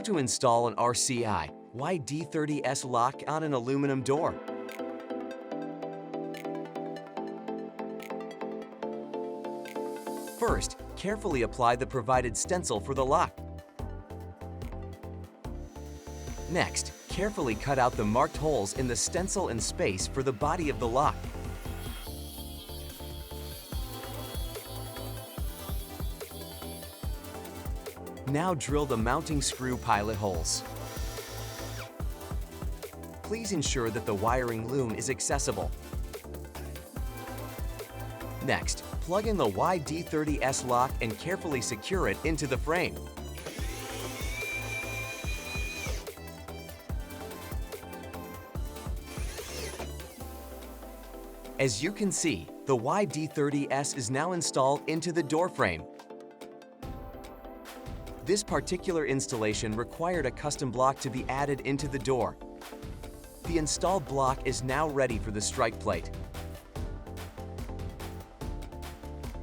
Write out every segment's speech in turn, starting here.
to install an RCI YD30S lock on an aluminum door. First, carefully apply the provided stencil for the lock. Next, carefully cut out the marked holes in the stencil and space for the body of the lock. Now drill the mounting screw pilot holes. Please ensure that the wiring loom is accessible. Next, plug in the YD30S lock and carefully secure it into the frame. As you can see, the YD30S is now installed into the door frame. This particular installation required a custom block to be added into the door. The installed block is now ready for the strike plate.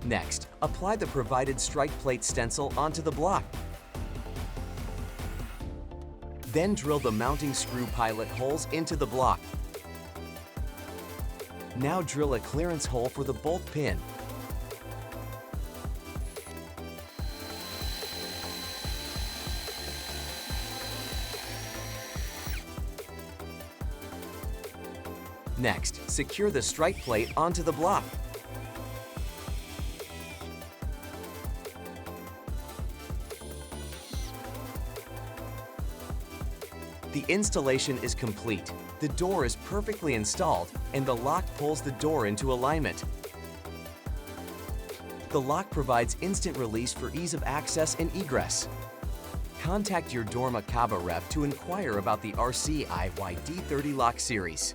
Next, apply the provided strike plate stencil onto the block. Then drill the mounting screw pilot holes into the block. Now drill a clearance hole for the bolt pin. Next, secure the strike plate onto the block. The installation is complete. The door is perfectly installed, and the lock pulls the door into alignment. The lock provides instant release for ease of access and egress. Contact your Dormakaba rep to inquire about the RCI YD30 Lock series.